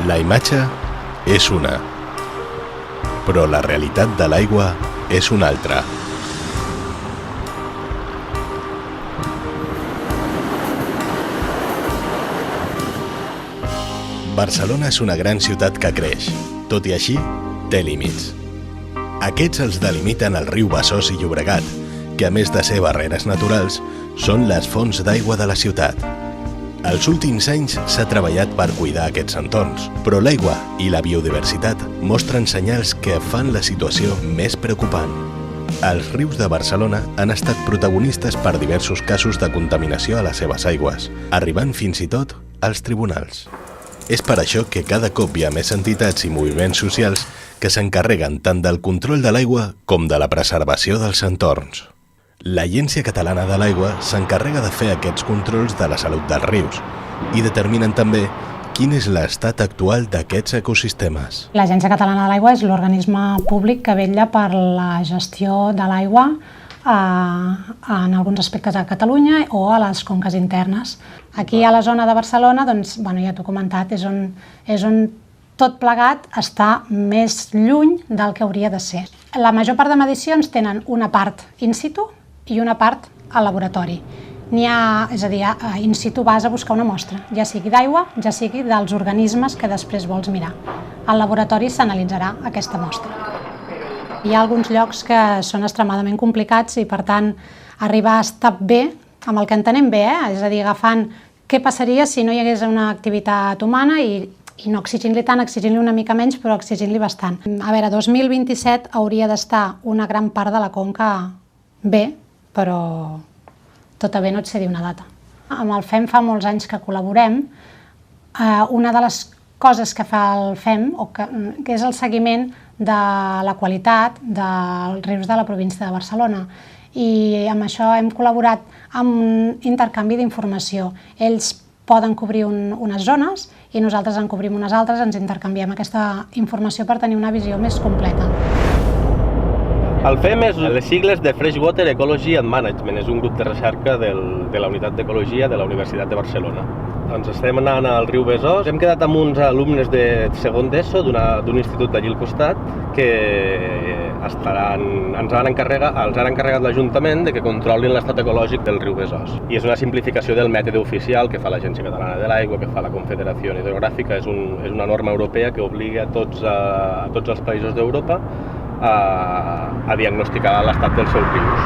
La imatge és una, però la realitat de l'aigua és una altra. Barcelona és una gran ciutat que creix, tot i així, té límits. Aquests els delimiten el riu Besòs i Llobregat, que a més de ser barreres naturals, són les fonts d'aigua de la ciutat. Els últims anys s'ha treballat per cuidar aquests entorns, però l'aigua i la biodiversitat mostren senyals que fan la situació més preocupant. Els rius de Barcelona han estat protagonistes per diversos casos de contaminació a les seves aigües, arribant fins i tot als tribunals. És per això que cada cop hi ha més entitats i moviments socials que s'encarreguen tant del control de l'aigua com de la preservació dels entorns. L'Agència Catalana de l'Aigua s'encarrega de fer aquests controls de la salut dels rius i determinen també quin és l'estat actual d'aquests ecosistemes. L'Agència Catalana de l'Aigua és l'organisme públic que vetlla per la gestió de l'aigua en alguns aspectes a Catalunya o a les conques internes. Aquí a la zona de Barcelona, doncs, ja t'ho he comentat, és on tot plegat està més lluny del que hauria de ser. La major part de medicions tenen una part in situ i una part al laboratori. És a dir, in situ vas a buscar una mostra, ja sigui d'aigua, ja sigui dels organismes que després vols mirar. Al laboratori s'analitzarà aquesta mostra. Hi ha alguns llocs que són extremadament complicats i, per tant, arribar a estar bé, amb el que entenem bé, és a dir, agafant què passaria si no hi hagués una activitat humana i no exigint-li tant, exigint-li una mica menys, però exigint-li bastant. A veure, 2027 hauria d'estar una gran part de la conca bé, però tot a bé no et sé dir una data. Amb el FEM fa molts anys que col·laborem. Una de les coses que fa el FEM, que és el seguiment de la qualitat dels rius de la província de Barcelona. I amb això hem col·laborat amb intercanvi d'informació. Ells poden cobrir unes zones i nosaltres en cobrim unes altres, ens intercanviem aquesta informació per tenir una visió més completa. El FEM és les sigles de Freshwater Ecology and Management, és un grup de recerca de la Unitat d'Ecologia de la Universitat de Barcelona. Ens estem anant al riu Besòs. Hem quedat amb uns alumnes de segon d'ESO d'un institut d'allí al costat que els han encarregat l'Ajuntament de que controlin l'estat ecològic del riu Besòs. I és una simplificació del mètode oficial que fa l'Agència Catalana de l'Aigua, que fa la Confederació Hidrogràfica. És una norma europea que obliga a tots els països d'Europa a diagnosticar l'estat dels seus rius.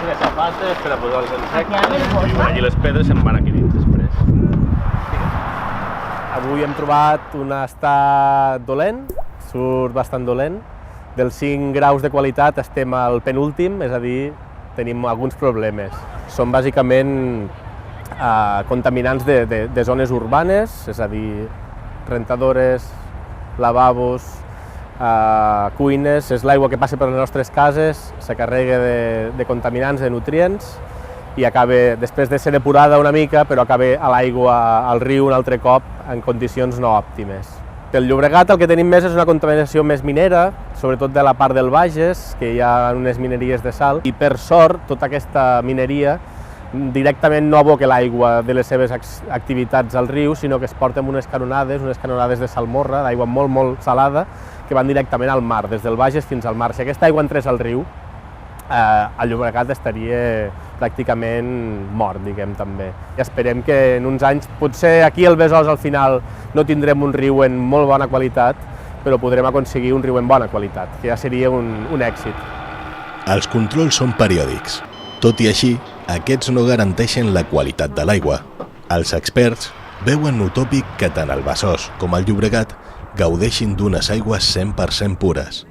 Una safata per a posar-los en sec i allí les pedres se'n van aquí dins després. Avui hem trobat un estat dolent, surt bastant dolent. Dels 5 graus de qualitat estem al penúltim, és a dir, tenim alguns problemes. Són bàsicament contaminants de zones urbanes, és a dir, rentadores, lavabos, cuines. És l'aigua que passa per les nostres cases, se carrega de contaminants, de nutrients, i acaba, després de ser depurada una mica, però acaba a l'aigua, al riu un altre cop, en condicions no òptimes. Del Llobregat el que tenim més és una contaminació més minera, sobretot de la part del Bages, que hi ha unes mineries de sal, i per sort tota aquesta mineria directament no aboca l'aigua de les seves activitats al riu, sinó que es porta amb unes canonades de salmorra, d'aigua molt, molt salada, que van directament al mar, des del Bages fins al mar. Si aquesta aigua entrés al riu, el Llobregat estaria pràcticament mort, diguem, també. I esperem que en uns anys, potser aquí al Besòs al final no tindrem un riu en molt bona qualitat, però podrem aconseguir un riu en bona qualitat, que ja seria un èxit. Els controls són periòdics. Tot i així, aquests no garanteixen la qualitat de l'aigua. Els experts veuen utòpic que tant el Besòs com el Llobregat gaudeixin d'unes aigües 100% pures,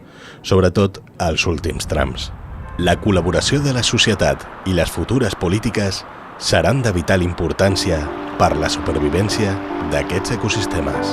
sobretot als últims trams. La col·laboració de la societat i les futures polítiques seran de vital importància per la supervivència d'aquests ecosistemes.